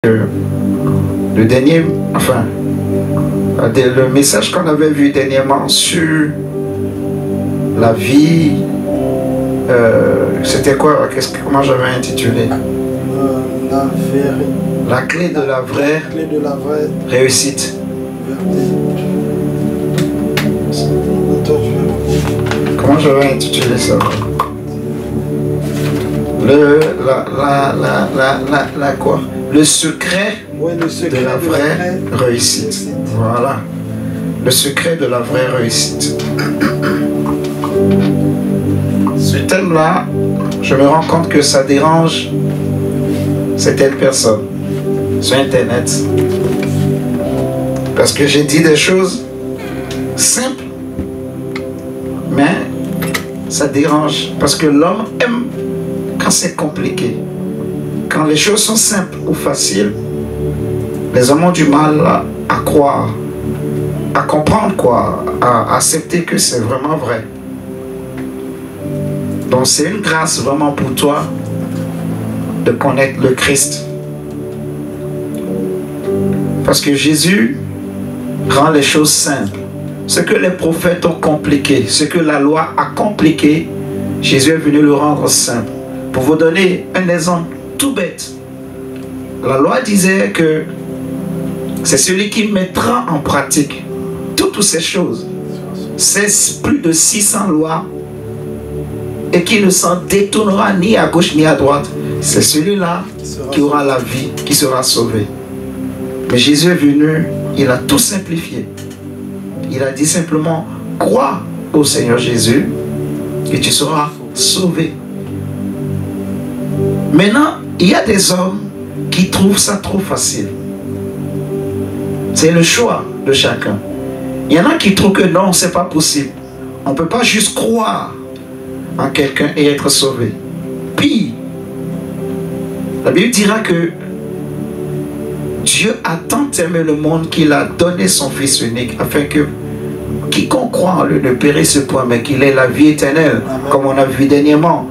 Le dernier, enfin, le message qu'on avait vu dernièrement sur la vie, c'était quoi? Comment j'avais intitulé? La clé de la vraie réussite. Comment j'avais intitulé ça? Quoi? Le secret, de la vraie réussite. Voilà. Le secret de la vraie réussite. Ce thème-là, je me rends compte que ça dérange certaines personnes sur Internet. Parce que j'ai dit des choses simples, mais ça dérange. Parce que l'homme aime quand c'est compliqué. Quand les choses sont simples ou faciles, les hommes ont du mal à croire, à comprendre quoi, à accepter que c'est vraiment vrai. Donc c'est une grâce vraiment pour toi de connaître le Christ. Parce que Jésus rend les choses simples. Ce que les prophètes ont compliqué, ce que la loi a compliqué, Jésus est venu le rendre simple. Pour vous donner un exemple tout bête, la loi disait que c'est celui qui mettra en pratique toutes ces choses. C'est plus de 600 lois et qui ne s'en détournera ni à gauche ni à droite. C'est celui-là qui aura la vie, qui sera sauvé. Mais Jésus est venu, il a tout simplifié. Il a dit simplement, crois au Seigneur Jésus et tu seras sauvé. Maintenant, il y a des hommes qui trouvent ça trop facile. C'est le choix de chacun. Il y en a qui trouvent que non, c'est pas possible. On ne peut pas juste croire en quelqu'un et être sauvé. Puis, la Bible dira que Dieu a tant aimé le monde qu'il a donné son Fils unique afin que quiconque croit en lui ne périsse point, mais qu'il ait la vie éternelle, comme on a vu dernièrement.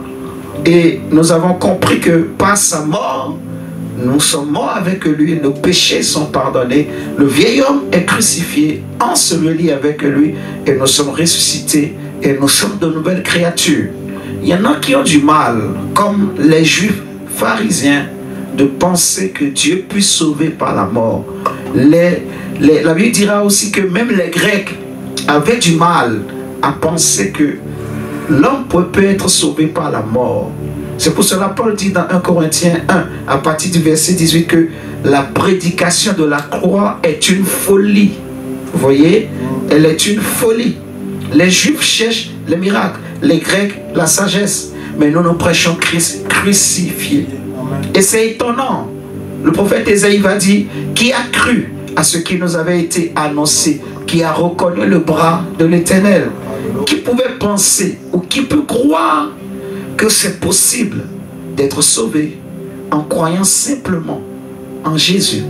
Et nous avons compris que par sa mort, nous sommes morts avec lui, nos péchés sont pardonnés, le vieil homme est crucifié, enseveli avec lui, et nous sommes ressuscités, et nous sommes de nouvelles créatures. Il y en a qui ont du mal, comme les juifs pharisiens, de penser que Dieu puisse sauver par la mort. La Bible dira aussi que même les Grecs avaient du mal à penser que l'homme peut être sauvé par la mort. C'est pour cela Paul dit dans 1 Corinthiens 1, à partir du verset 18, que la prédication de la croix est une folie. Vous voyez? Elle est une folie. Les Juifs cherchent les miracles, les Grecs la sagesse, mais nous prêchons Christ crucifié. Et c'est étonnant. Le prophète Ésaïe va dire, qui a cru à ce qui nous avait été annoncé, qui a reconnu le bras de l'Éternel? Qui pouvait penser ou qui peut croire que c'est possible d'être sauvé en croyant simplement en Jésus,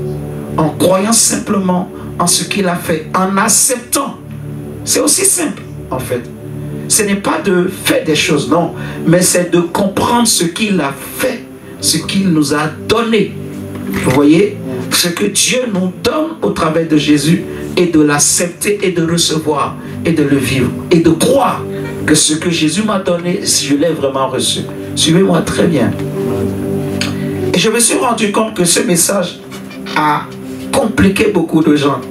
en croyant simplement en ce qu'il a fait, en acceptant? C'est aussi simple en fait. Ce n'est pas de faire des choses, non, mais c'est de comprendre ce qu'il a fait, ce qu'il nous a donné. Vous voyez, ce que Dieu nous donne au travers de Jésus, et de l'accepter et de recevoir et de le vivre et de croire que ce que Jésus m'a donné, je l'ai vraiment reçu. Suivez-moi très bien. Et je me suis rendu compte que ce message a compliqué beaucoup de gens.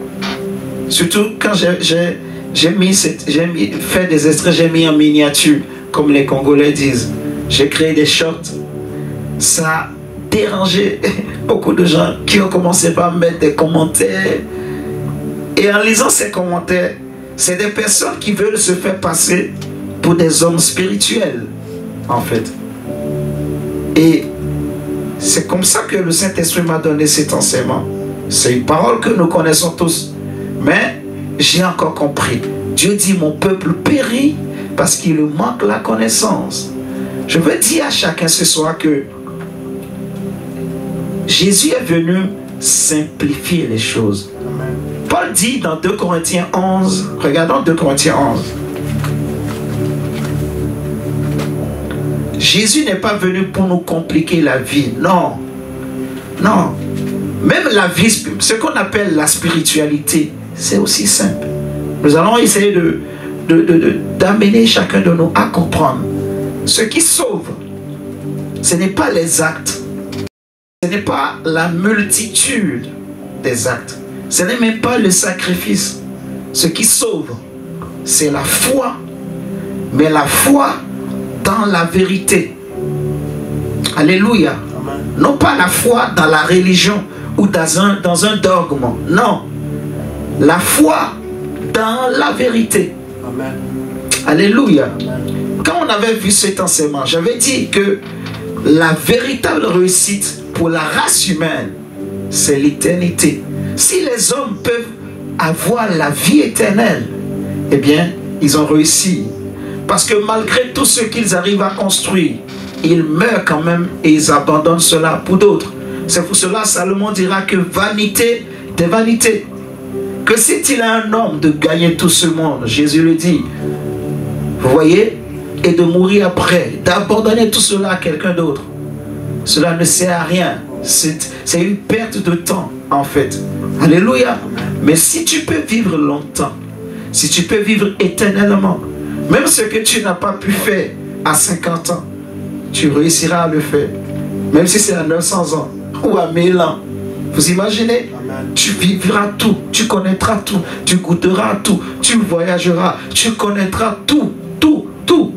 Surtout quand j'ai fait des extraits, j'ai mis en miniature, comme les Congolais disent. J'ai créé des shorts. Ça a dérangé beaucoup de gens qui ont commencé par mettre des commentaires. Et en lisant ces commentaires, c'est des personnes qui veulent se faire passer pour des hommes spirituels, en fait. Et c'est comme ça que le Saint-Esprit m'a donné cet enseignement. C'est une parole que nous connaissons tous. Mais j'ai encore compris. Dieu dit, mon peuple périt parce qu'il lui manque la connaissance. Je veux dire à chacun ce soir que Jésus est venu simplifier les choses. Paul dit dans 2 Corinthiens 11, regardons 2 Corinthiens 11. Jésus n'est pas venu pour nous compliquer la vie, non. Non. la vie, ce qu'on appelle la spiritualité, c'est aussi simple. Nous allons essayer d'amener chacun de nous à comprendre. Ce qui sauve, ce n'est pas les actes, ce n'est pas la multitude des actes, ce n'est même pas le sacrifice. Ce qui sauve, c'est la foi, mais la foi dans la vérité. Alléluia. Amen. Non pas la foi dans la religion ou dans un dogme. Non. La foi dans la vérité. Amen. Alléluia. Amen. Quand on avait vu cet enseignement, j'avais dit que la véritable réussite pour la race humaine, c'est l'éternité. Si les hommes peuvent avoir la vie éternelle, eh bien, ils ont réussi. Parce que malgré tout ce qu'ils arrivent à construire, ils meurent quand même et ils abandonnent cela pour d'autres. C'est pour cela Salomon dira que vanité des vanités. Que c'est-il à un homme de gagner tout ce monde? Jésus le dit. Vous voyez? Et de mourir après, d'abandonner tout cela à quelqu'un d'autre. Cela ne sert à rien. C'est une perte de temps, en fait. Alléluia. Mais si tu peux vivre longtemps, si tu peux vivre éternellement, même ce que tu n'as pas pu faire à 50 ans, tu réussiras à le faire. Même si c'est à 900 ans ou à 1000 ans. Vous imaginez? Amen. Tu vivras tout, tu connaîtras tout, tu goûteras tout, tu voyageras, tu connaîtras tout, tout, tout.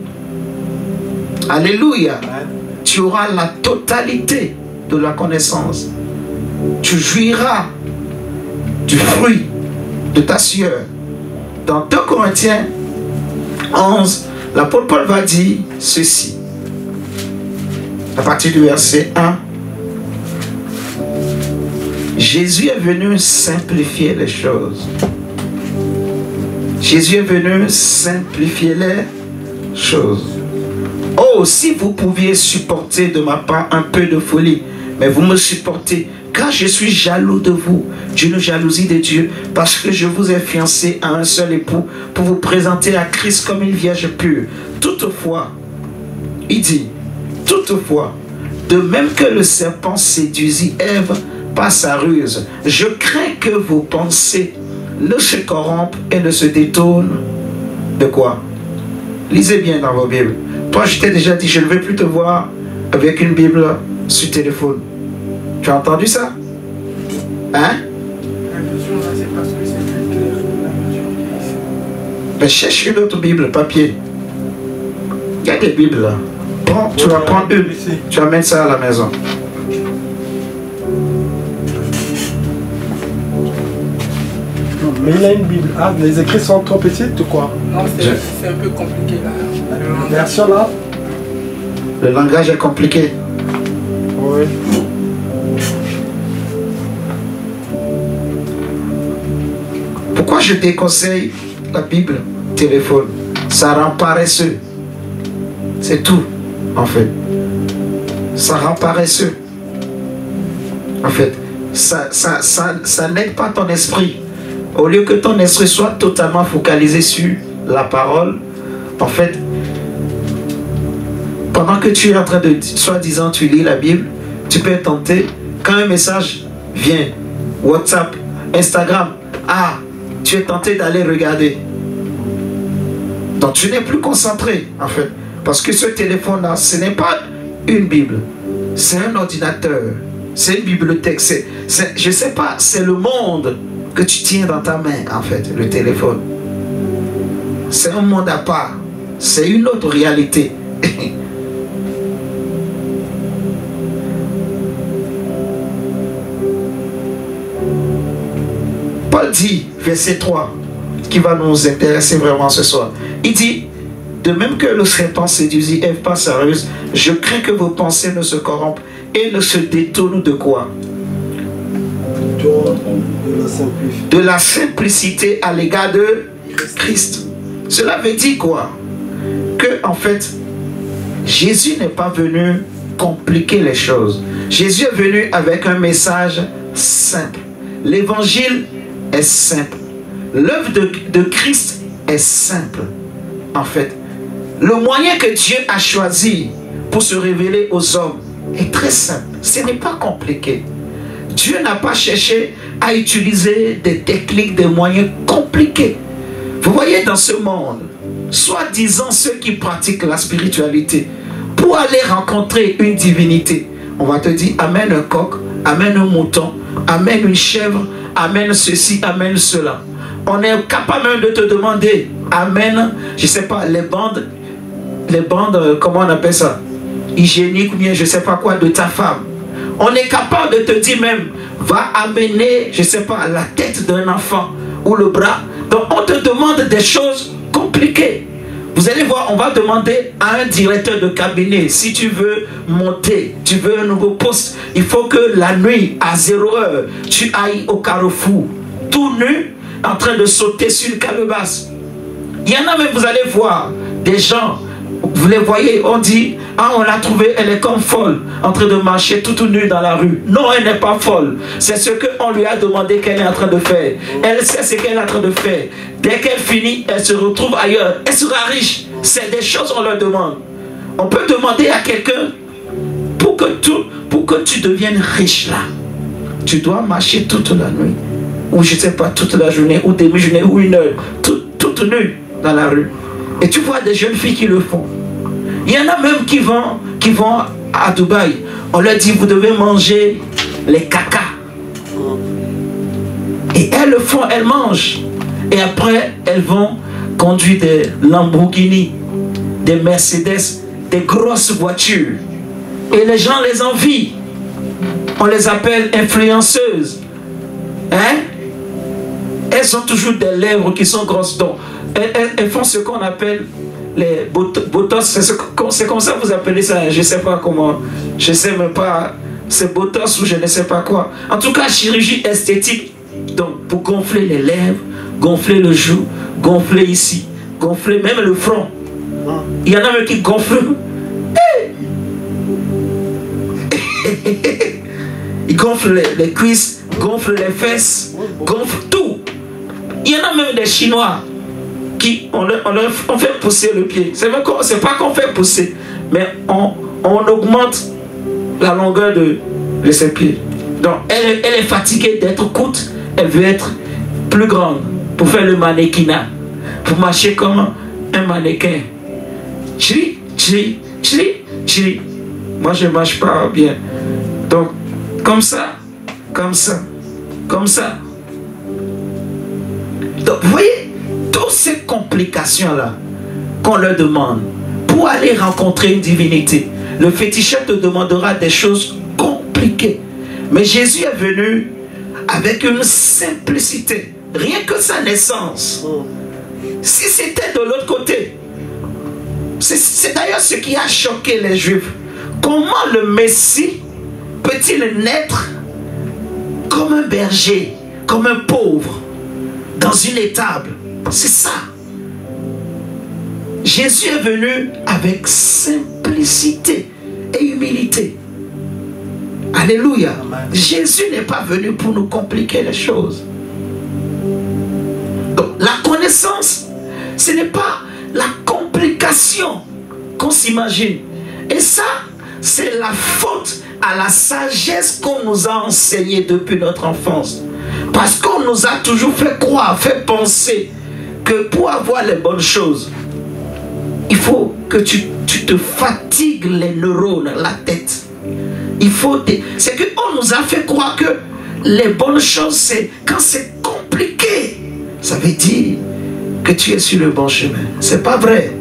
Alléluia. Amen. Tu auras la totalité de la connaissance. Tu jouiras du fruit de ta sueur. Dans 2 Corinthiens 11, l'apôtre Paul va dire ceci. À partir du verset 1. Jésus est venu simplifier les choses. Jésus est venu simplifier les choses. Oh, si vous pouviez supporter de ma part un peu de folie, mais vous me supportez, car je suis jaloux de vous, d'une jalousie de Dieu, parce que je vous ai fiancé à un seul époux, pour vous présenter à Christ comme une vierge pure. Toutefois, il dit, toutefois, de même que le serpent séduisit Ève par sa ruse, je crains que vos pensées ne se corrompent et ne se détournent de quoi? Lisez bien dans vos Bibles. Toi, je t'ai déjà dit, je ne vais plus te voir avec une Bible sur téléphone. Tu as entendu ça? Hein? Mais cherche une autre Bible, papier. Il y a des Bibles là. Prends, tu vas prendre une. Tu vas mettre ça à la maison. Mais il a une Bible. Ah, les écrits sont trop petites ou quoi? Non, c'est un peu compliqué là. La version là? Le langage est compliqué. Oui. Pourquoi je déconseille la Bible, téléphone? Ça rend paresseux. C'est tout, en fait. Ça rend paresseux. En fait, ça n'aide pas ton esprit. Au lieu que ton esprit soit totalement focalisé sur la parole, en fait, pendant que tu es en train de, soi-disant, tu lis la Bible, tu peux être tenté, quand un message vient, WhatsApp, Instagram, ah, tu es tenté d'aller regarder. Donc tu n'es plus concentré, en fait. Parce que ce téléphone-là, ce n'est pas une Bible. C'est un ordinateur. C'est une bibliothèque. Je ne sais pas, c'est le monde que tu tiens dans ta main, en fait, le téléphone. C'est un monde à part. C'est une autre réalité. Paul dit, verset 3, qui va nous intéresser vraiment ce soir. Il dit, de même que le serpent séduisit Ève par sa ruse, je crains que vos pensées ne se corrompent et ne se détournent de quoi? De la simplicité à l'égard de Christ. Cela veut dire quoi? Que en fait, Jésus n'est pas venu compliquer les choses. Jésus est venu avec un message simple. L'évangile est simple. L'œuvre de Christ est simple. En fait, le moyen que Dieu a choisi pour se révéler aux hommes est très simple. Ce n'est pas compliqué. Dieu n'a pas cherché à utiliser des techniques, des moyens compliqués. Vous voyez dans ce monde, soi-disant ceux qui pratiquent la spiritualité, pour aller rencontrer une divinité, on va te dire amène un coq, amène un mouton, amène une chèvre, amène ceci, amène cela. On est capable même de te demander, amène, je ne sais pas, les bandes, comment on appelle ça, hygiéniques ou bien je ne sais pas quoi de ta femme. On est capable de te dire même, va amener, je ne sais pas, la tête d'un enfant ou le bras. Donc on te demande des choses compliquées. Vous allez voir, on va demander à un directeur de cabinet, si tu veux monter, tu veux un nouveau poste, il faut que la nuit, à 0 heure, tu ailles au carrefour, tout nu, en train de sauter sur une calebasse. Il y en a même, vous allez voir, des gens, vous les voyez, on dit, ah on l'a trouvée, elle est comme folle, en train de marcher toute nue dans la rue. Non, elle n'est pas folle. C'est ce qu'on lui a demandé qu'elle est en train de faire. Elle sait ce qu'elle est en train de faire. Dès qu'elle finit, elle se retrouve ailleurs. Elle sera riche. C'est des choses qu'on leur demande. On peut demander à quelqu'un, pour que tu deviennes riche là, tu dois marcher toute la nuit. Ou je ne sais pas, toute la journée, ou demi-journée, ou une heure. Toute nue dans la rue. Et tu vois des jeunes filles qui le font. Il y en a même qui vont à Dubaï. On leur dit, vous devez manger les caca. Et elles le font, elles mangent. Et après, elles vont conduire des Lamborghini, des Mercedes, des grosses voitures. Et les gens les envient. On les appelle influenceuses. Hein? Elles ont toujours des lèvres qui sont grosses. Donc, elles font ce qu'on appelle les botox. C'est comme ça que vous appelez ça. Je ne sais pas comment. Je ne sais même pas. C'est botox ou je ne sais pas quoi. En tout cas, chirurgie esthétique. Donc, pour gonfler les lèvres, gonfler le joue, gonfler ici, gonfler même le front. Il y en a même qui gonflent. Ils gonflent les cuisses, gonflent les fesses, gonflent tout. Il y en a même des Chinois qui on fait pousser le pied. C'est pas qu'on fait pousser, mais on augmente la longueur de ses pieds. Donc elle est fatiguée d'être courte, elle veut être plus grande pour faire le mannequinat, pour marcher comme un mannequin. Chiri, chiri, chiri, chiri. Moi je ne marche pas bien. Donc comme ça, comme ça, comme ça. Donc vous voyez, toutes ces complications-là qu'on leur demande pour aller rencontrer une divinité. Le féticheur te demandera des choses compliquées. Mais Jésus est venu avec une simplicité. Rien que sa naissance. Si c'était de l'autre côté, c'est d'ailleurs ce qui a choqué les Juifs. Comment le Messie peut-il naître comme un berger, comme un pauvre, dans une étable? C'est ça. Jésus est venu avec simplicité et humilité. Alléluia. Amen. Jésus n'est pas venu pour nous compliquer les choses. Donc, la connaissance, ce n'est pas la complication qu'on s'imagine. Et ça, c'est la faute à la sagesse qu'on nous a enseignée depuis notre enfance. Parce qu'on nous a toujours fait croire, fait penser que pour avoir les bonnes choses, il faut que tu te fatigues les neurones, la tête. C'est qu'on nous a fait croire que les bonnes choses, c'est quand c'est compliqué. Ça veut dire que tu es sur le bon chemin. C'est pas vrai.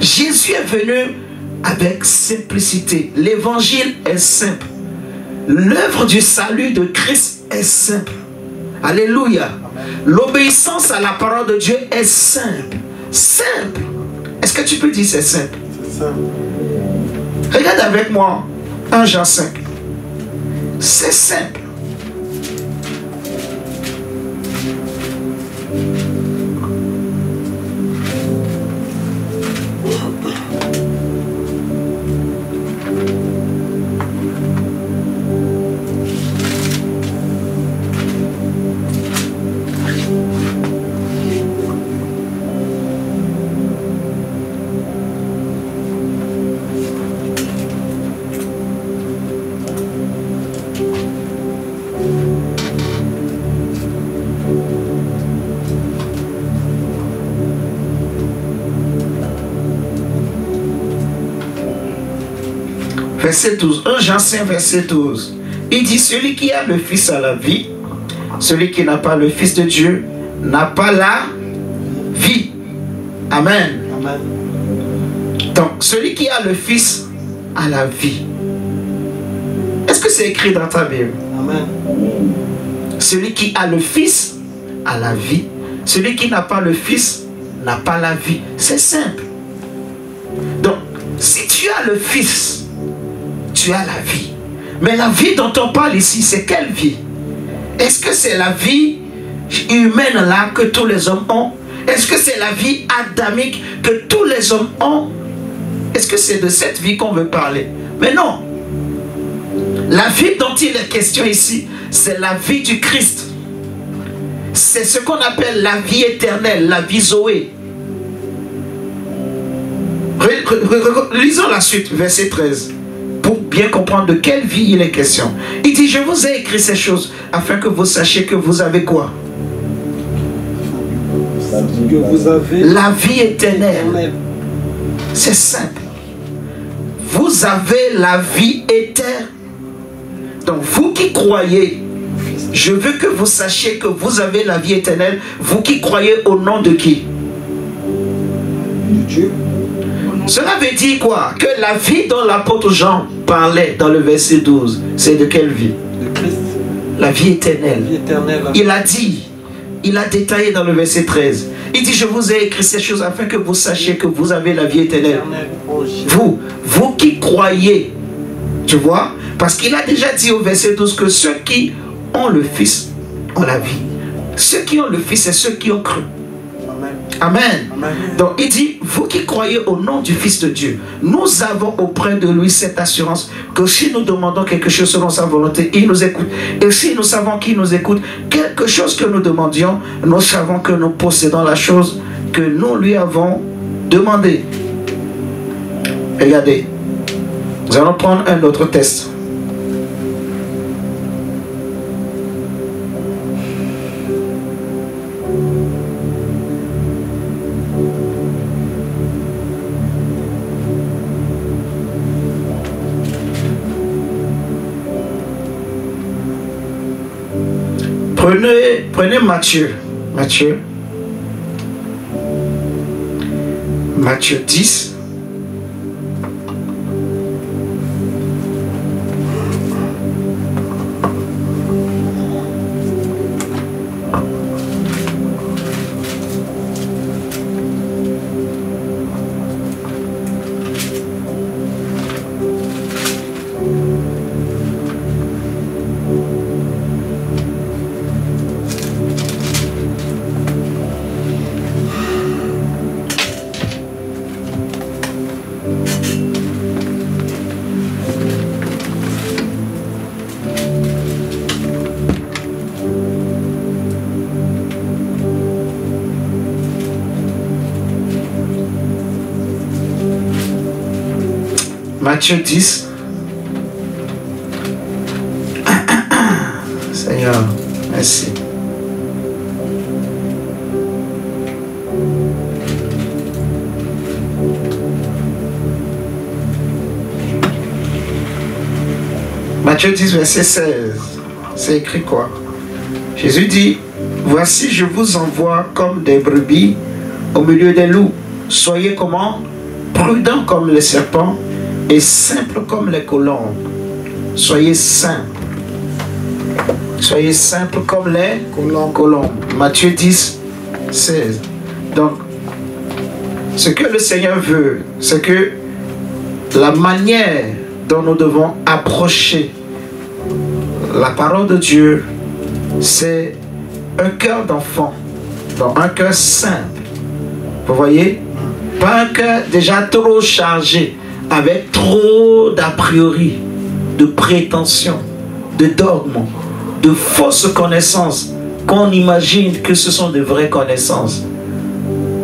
Jésus est venu avec simplicité. L'évangile est simple. L'œuvre du salut de Christ est simple. Alléluia. L'obéissance à la parole de Dieu est simple. Simple. Est-ce que tu peux dire c'est simple? C'est simple. Regarde avec moi 1 Jean 5. C'est simple. verset 12. 1 Jean 5, verset 12. Il dit, celui qui a le Fils a la vie. Celui qui n'a pas le Fils de Dieu n'a pas la vie. Amen. Amen. Donc, celui qui a le Fils a la vie. Est-ce que c'est écrit dans ta Bible? Amen. Celui qui a le Fils a la vie. Celui qui n'a pas le Fils n'a pas la vie. C'est simple. Donc, si tu as le Fils, tu as la vie. Mais la vie dont on parle ici, c'est quelle vie? Est-ce que c'est la vie humaine là que tous les hommes ont? Est-ce que c'est la vie adamique que tous les hommes ont? Est-ce que c'est de cette vie qu'on veut parler? Mais non. La vie dont il est question ici, c'est la vie du Christ. C'est ce qu'on appelle la vie éternelle, la vie Zoé. Lisons la suite, verset 13, pour bien comprendre de quelle vie il est question. Il dit, je vous ai écrit ces choses afin que vous sachiez que vous avez quoi? Que vous avez la vie éternelle. C'est simple. Vous avez la vie éternelle. Donc vous qui croyez, je veux que vous sachiez que vous avez la vie éternelle. Vous qui croyez au nom de qui? de Dieu. Cela veut dire quoi? Que la vie dont l'apôtre Jean parlait dans le verset 12, c'est de quelle vie? De Christ. La vie éternelle. La vie éternelle. Il a dit, il a détaillé dans le verset 13. Il dit, je vous ai écrit ces choses afin que vous sachiez que vous avez la vie éternelle. Vous qui croyez, tu vois? Parce qu'il a déjà dit au verset 12 que ceux qui ont le Fils ont la vie. Ceux qui ont le Fils, c'est ceux qui ont cru. Amen. Amen. Donc il dit, vous qui croyez au nom du Fils de Dieu, nous avons auprès de lui cette assurance que si nous demandons quelque chose selon sa volonté, il nous écoute. Et si nous savons qu'il nous écoute, quelque chose que nous demandions, nous savons que nous possédons la chose que nous lui avons demandée. Regardez, nous allons prendre un autre test. Prenez Matthieu 10. Matthieu 10. Seigneur, merci. Matthieu 10, verset 16. C'est écrit quoi? Jésus dit, voici je vous envoie comme des brebis au milieu des loups. Soyez comment? Prudents comme les serpents et simples comme les colombes. Soyez simples. Soyez simples comme les colombes. Matthieu 10, 16. Donc, ce que le Seigneur veut, c'est que la manière dont nous devons approcher la parole de Dieu, c'est un cœur d'enfant, donc un cœur simple. Vous voyez? Pas un cœur déjà trop chargé, avec trop d'a priori, de prétention, de dogmes, de fausses connaissances qu'on imagine que ce sont de vraies connaissances.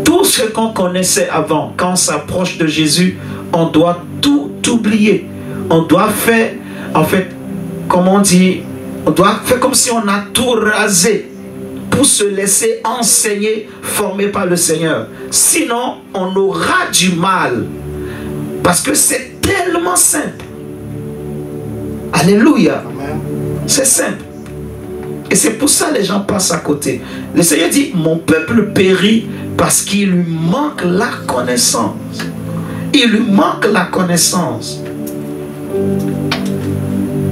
Tout ce qu'on connaissait avant, quand on s'approche de Jésus, on doit tout oublier. On doit faire, en fait, comme on dit, on doit faire comme si on a tout rasé pour se laisser enseigner, former par le Seigneur. Sinon, on aura du mal. Parce que c'est tellement simple. Alléluia. C'est simple. Et c'est pour ça que les gens passent à côté. Le Seigneur dit, mon peuple périt parce qu'il lui manque la connaissance. Il lui manque la connaissance.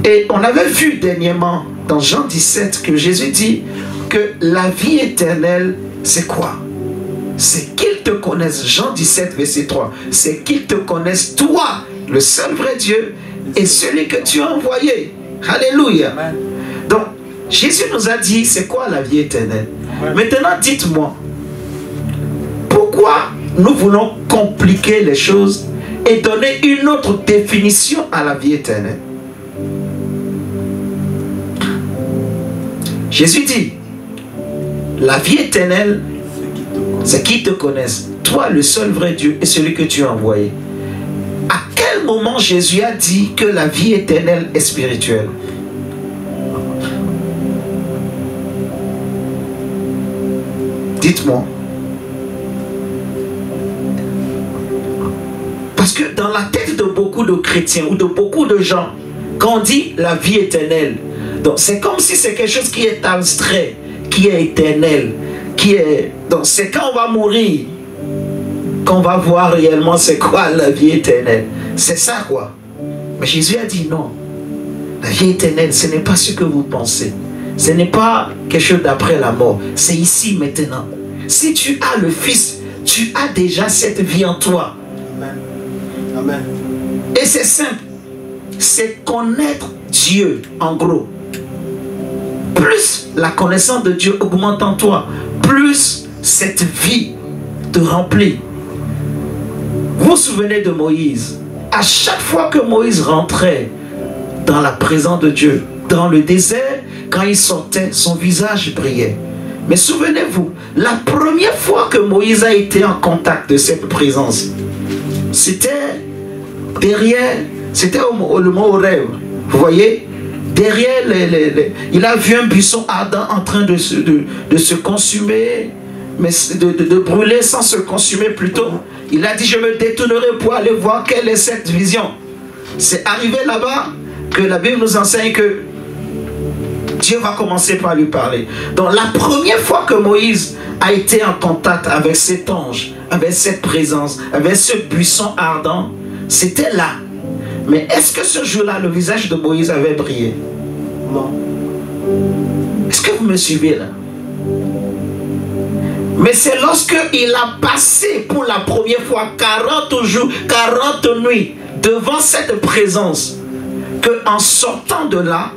Et on avait vu dernièrement dans Jean 17 que Jésus dit que la vie éternelle, c'est quoi? C'est qu'ils te connaissent. Jean 17 verset 3. C'est qu'ils te connaissent, toi, le seul vrai Dieu, et celui que tu as envoyé. Alléluia. Donc, Jésus nous a dit, c'est quoi la vie éternelle? Maintenant, dites-moi, pourquoi nous voulons compliquer les choses et donner une autre définition à la vie éternelle? Jésus dit, la vie éternelle, c'est qu'ils te connaissent, toi le seul vrai Dieu et celui que tu as envoyé. À quel moment Jésus a dit que la vie éternelle est spirituelle? Dites-moi. Parce que dans la tête de beaucoup de chrétiens ou de beaucoup de gens, quand on dit la vie éternelle, donc c'est comme si c'est quelque chose qui est abstrait, qui est éternel, qui est... Donc c'est quand on va mourir qu'on va voir réellement c'est quoi la vie éternelle. C'est ça quoi. Mais Jésus a dit non. La vie éternelle, ce n'est pas ce que vous pensez. Ce n'est pas quelque chose d'après la mort. C'est ici maintenant. Si tu as le Fils, tu as déjà cette vie en toi. Amen. Amen. Et c'est simple. C'est connaître Dieu, en gros. Plus la connaissance de Dieu augmente en toi, plus cette vie te remplit. Vous vous souvenez de Moïse? À chaque fois que Moïse rentrait dans la présence de Dieu, dans le désert, quand il sortait, son visage brillait. Mais souvenez-vous, la première fois que Moïse a été en contact de cette présence, c'était derrière, c'était le mont Horeb. Vous voyez, derrière, il a vu un buisson ardent en train de se consumer, mais de brûler sans se consumer plutôt. Il a dit, je me détournerai pour aller voir quelle est cette vision. C'est arrivé là-bas que la Bible nous enseigne que Dieu va commencer par lui parler. Donc la première fois que Moïse a été en contact avec cet ange, avec cette présence, avec ce buisson ardent, c'était là. Mais est-ce que ce jour-là, le visage de Moïse avait brillé? Non. Est-ce que vous me suivez là? Mais c'est lorsque il a passé pour la première fois 40 jours, 40 nuits devant cette présence, qu'en sortant de là,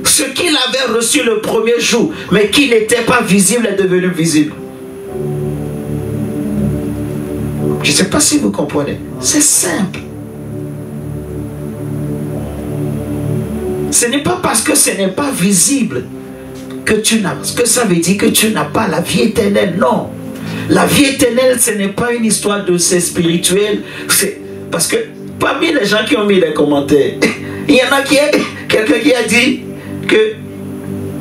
ce qu'il avait reçu le premier jour, mais qui n'était pas visible, est devenu visible. Je ne sais pas si vous comprenez. C'est simple. Ce n'est pas parce que ce n'est pas visible que tu n'as, que ça veut dire que tu n'as pas la vie éternelle. Non. La vie éternelle, ce n'est pas une histoire de c'est spirituel. Parce que parmi les gens qui ont mis les commentaires, il y en a quelqu'un qui a dit que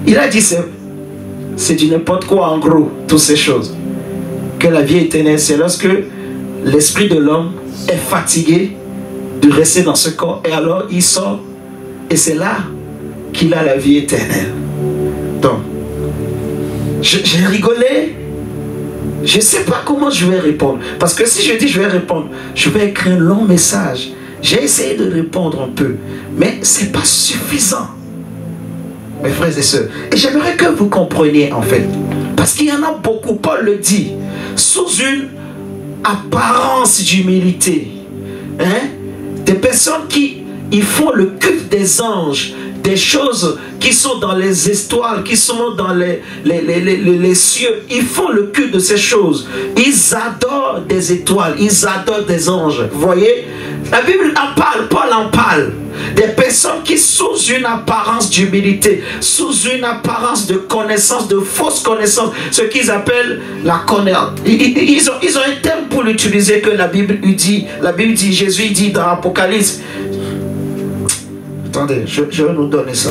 il a dit c'est du n'importe quoi en gros, toutes ces choses. Que la vie éternelle, c'est lorsque l'esprit de l'homme est fatigué de rester dans ce corps et alors il sort et c'est là qu'il a la vie éternelle. Donc, j'ai rigolé. Je ne sais pas comment je vais répondre. Parce que si je dis je vais répondre, je vais écrire un long message. J'ai essayé de répondre un peu. Mais ce n'est pas suffisant. Mes frères et sœurs. Et j'aimerais que vous compreniez en fait. Parce qu'il y en a beaucoup, Paul le dit, sous une apparence d'humilité. Hein? Des personnes qui ils font le culte des anges, des choses qui sont dans les étoiles, qui sont dans les cieux. Ils font le culte de ces choses. Ils adorent des étoiles, ils adorent des anges. Vous voyez? La Bible en parle, Paul en parle. Des personnes qui, sous une apparence d'humilité, sous une apparence de connaissance, de fausse connaissance, ce qu'ils appellent la connaissance. Ils ont un terme pour l'utiliser que la Bible dit. La Bible dit, Jésus dit dans l'Apocalypse. Attendez, je vais nous donner ça.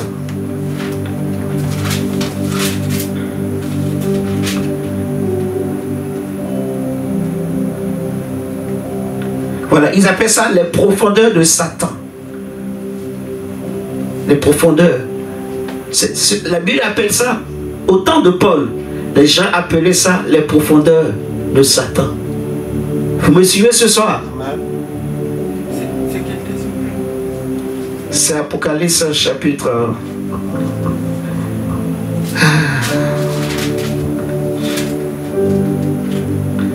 Voilà, ils appellent ça les profondeurs de Satan. les profondeurs. La Bible appelle ça, au temps de Paul, les gens appelaient ça les profondeurs de Satan. Vous me suivez ce soir? C'est quel texte? C'est Apocalypse chapitre...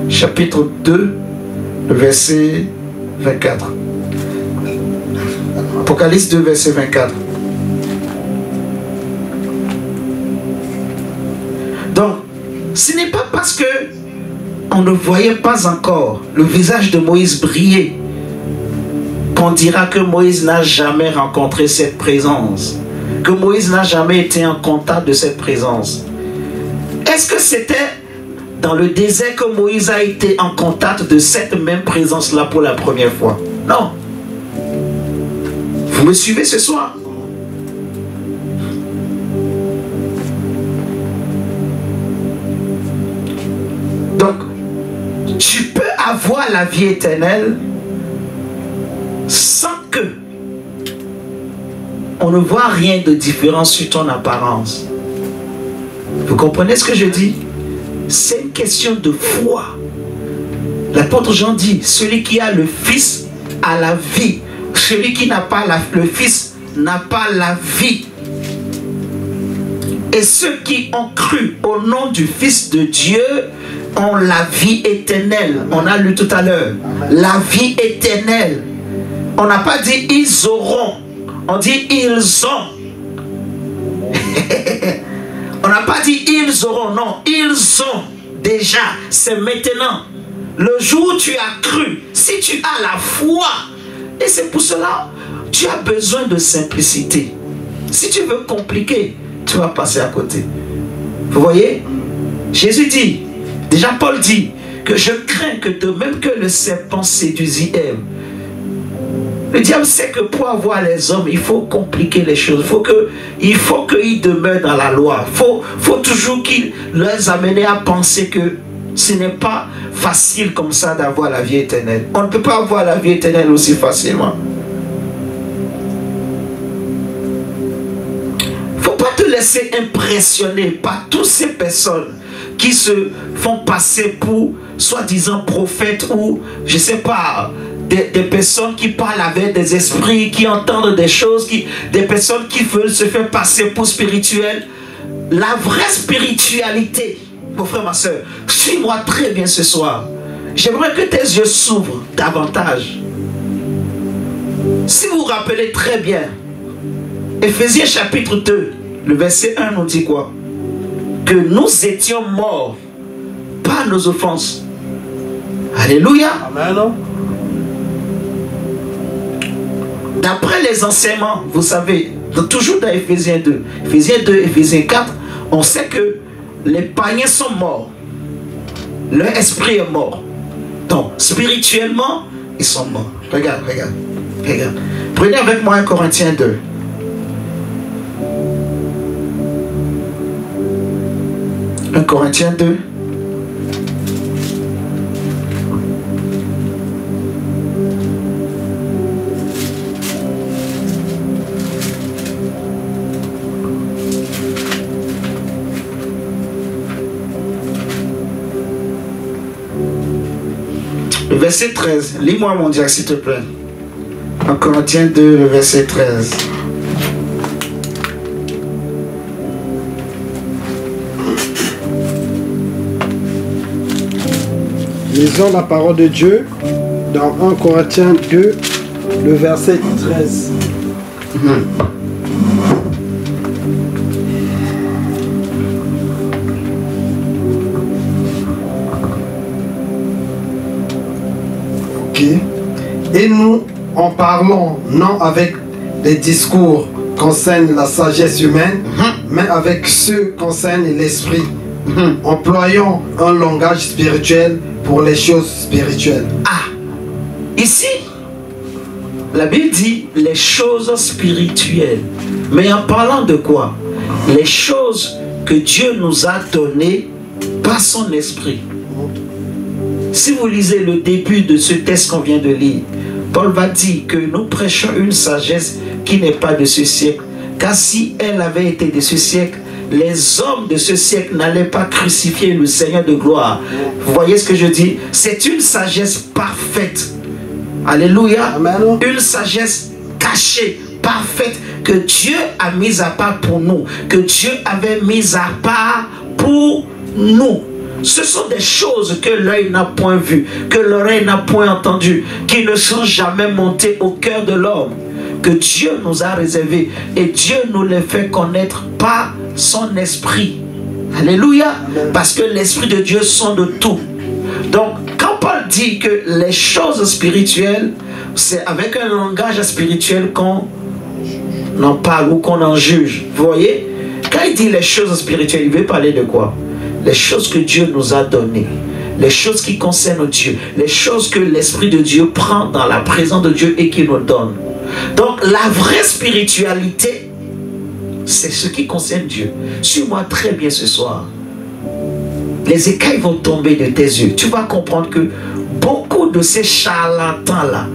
chapitre 2, verset 24. Apocalypse 2, verset 24. Donc, ce n'est pas parce que on ne voyait pas encore le visage de Moïse briller qu'on dira que Moïse n'a jamais rencontré cette présence, que Moïse n'a jamais été en contact de cette présence. Est-ce que c'était dans le désert que Moïse a été en contact de cette même présence-là pour la première fois? Non. Vous me suivez ce soir? Donc, tu peux avoir la vie éternelle sans que on ne voit rien de différent sur ton apparence. Vous comprenez ce que je dis? C'est une question de foi. L'apôtre Jean dit, celui qui a le Fils a la vie. Celui qui n'a pas le Fils n'a pas la vie. Et ceux qui ont cru au nom du Fils de Dieu ont la vie éternelle. On a lu tout à l'heure. La vie éternelle. On n'a pas dit ils auront. On dit ils ont. On n'a pas dit ils auront. Non, ils ont déjà. C'est maintenant. Le jour où tu as cru, si tu as la foi, et c'est pour cela, tu as besoin de simplicité. Si tu veux compliquer, tu vas passer à côté. Vous voyez? Jésus dit, déjà Paul dit, que je crains que de même que le serpent séduisit Ève. Le diable sait que pour avoir les hommes, il faut compliquer les choses. Il faut qu'ils demeurent dans la loi. Il faut toujours qu'il les amène à penser que ce n'est pas facile comme ça d'avoir la vie éternelle. On ne peut pas avoir la vie éternelle aussi facilement. Il ne faut pas te laisser impressionner par toutes ces personnes qui se font passer pour soi-disant prophètes ou, je ne sais pas, des personnes qui parlent avec des esprits, qui entendent des choses, des personnes qui veulent se faire passer pour spirituelles. La vraie spiritualité, mon frère, ma soeur, suis-moi très bien ce soir. J'aimerais que tes yeux s'ouvrent davantage. Si vous vous rappelez très bien, Éphésiens chapitre 2, le verset 1 nous dit quoi? Que nous étions morts par nos offenses. Alléluia. Amen. D'après les enseignements, vous savez, toujours dans Éphésiens 2, Éphésiens 4, on sait que les païens sont morts. Leur esprit est mort. Donc, spirituellement, ils sont morts. Regarde. Prenez avec moi 1 Corinthiens 2. Corinthiens 2. Le verset 13. Lis-moi mon diacre, s'il te plaît. En Corinthiens 2, le verset 13. Lisons la parole de Dieu dans 1 Corinthiens 2, le verset 13. Ok. Et nous en parlons non avec des discours qui concernent la sagesse humaine, mais avec ceux qui concernent l'esprit. Employons un langage spirituel pour les choses spirituelles. Ah, ici, la Bible dit les choses spirituelles. Mais en parlant de quoi? Les choses que Dieu nous a données par son esprit. Si vous lisez le début de ce texte qu'on vient de lire, Paul va dire que nous prêchons une sagesse qui n'est pas de ce siècle, Car si elle avait été de ce siècle, les hommes de ce siècle n'allaient pas crucifier le Seigneur de gloire. Vous voyez ce que je dis? C'est une sagesse parfaite. Alléluia. Amen. Une sagesse cachée, parfaite, que Dieu a mise à part pour nous. Que Dieu avait mise à part pour nous. Ce sont des choses que l'œil n'a point vues, que l'oreille n'a point entendues, qui ne sont jamais montées au cœur de l'homme, que Dieu nous a réservées, et Dieu nous les fait connaître par son esprit. Alléluia. Parce que l'esprit de Dieu sont de tout. Donc quand Paul dit que les choses spirituelles, c'est avec un langage spirituel qu'on en parle ou qu'on en juge. Vous voyez? Quand il dit les choses spirituelles, il veut parler de quoi? Les choses que Dieu nous a données, les choses qui concernent Dieu, les choses que l'Esprit de Dieu prend dans la présence de Dieu et qui nous donne. Donc la vraie spiritualité, c'est ce qui concerne Dieu. Suis-moi très bien ce soir. Les écailles vont tomber de tes yeux. Tu vas comprendre que beaucoup de ces charlatans-là,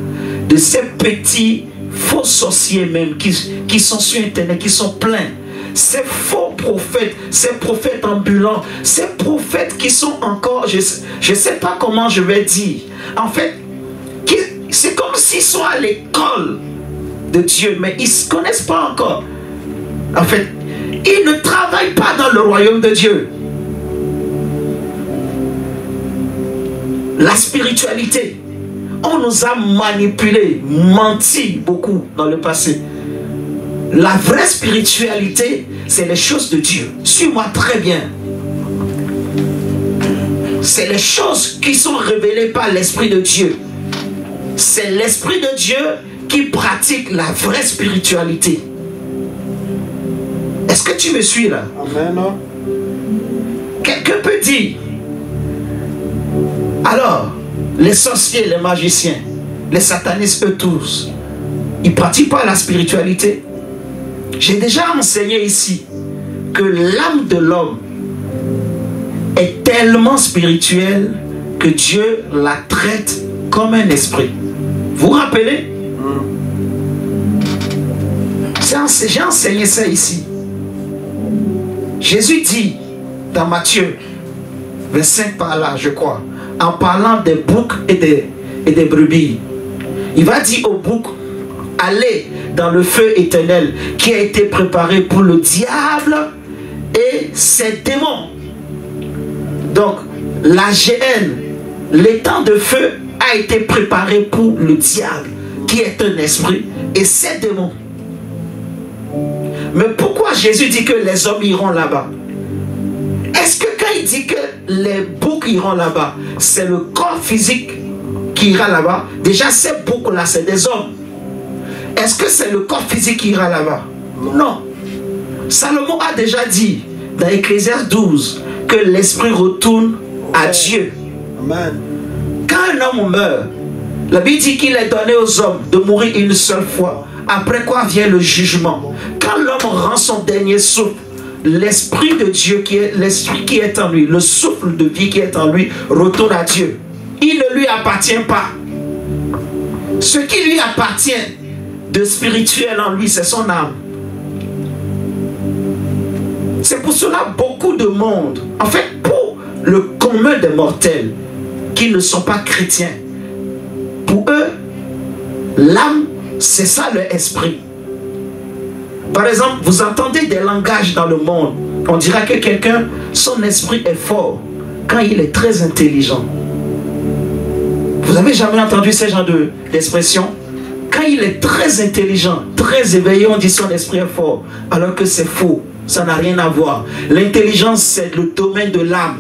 de ces petits faux sorciers même qui sont sur Internet, qui sont pleins, ces faux prophètes, ces prophètes ambulants, ces prophètes qui sont encore, je ne sais pas comment je vais dire, en fait, c'est comme s'ils sont à l'école de Dieu, mais ils ne se connaissent pas encore. En fait, ils ne travaillent pas dans le royaume de Dieu. La spiritualité, on nous a manipulés, menti beaucoup dans le passé. La vraie spiritualité, c'est les choses de Dieu. Suis-moi très bien. C'est les choses qui sont révélées par l'Esprit de Dieu. C'est l'Esprit de Dieu qui pratique la vraie spiritualité. Est-ce que tu me suis là? Amen. Quelqu'un peut dire, alors, les sorciers, les magiciens, les satanistes, eux tous, ils ne pratiquent pas la spiritualité. J'ai déjà enseigné ici que l'âme de l'homme est tellement spirituelle que Dieu la traite comme un esprit. Vous vous rappelez? J'ai enseigné ça ici. Jésus dit dans Matthieu 25 par là, je crois, en parlant des boucs et des brebis, il va dire aux boucs, allez dans le feu éternel qui a été préparé pour le diable et ses démons. Donc la géhenne, l'étang de feu a été préparé pour le diable qui est un esprit et ses démons. Mais pourquoi Jésus dit que les hommes iront là-bas? Est-ce que quand il dit que les boucs iront là-bas, c'est le corps physique qui ira là-bas? Déjà ces boucs-là, c'est des hommes. Est-ce que c'est le corps physique qui ira là-bas? Non. Salomon a déjà dit dans Ecclésiaste 12 que l'esprit retourne à Dieu. Amen. Quand un homme meurt, la Bible dit qu'il est donné aux hommes de mourir une seule fois. Après quoi vient le jugement. Quand l'homme rend son dernier souffle, l'esprit de Dieu, qui est l'esprit qui est en lui, le souffle de vie qui est en lui, retourne à Dieu. Il ne lui appartient pas. Ce qui lui appartient de spirituel en lui, c'est son âme. C'est pour cela beaucoup de monde, en fait pour le commun des mortels qui ne sont pas chrétiens, pour eux, l'âme, c'est ça leur esprit. Par exemple, vous entendez des langages dans le monde, on dira que quelqu'un, son esprit est fort quand il est très intelligent. Vous avez jamais entendu ce genre d'expression? Quand il est très intelligent, très éveillé, on dit son esprit est fort, alors que c'est faux, ça n'a rien à voir. L'intelligence, c'est le domaine de l'âme.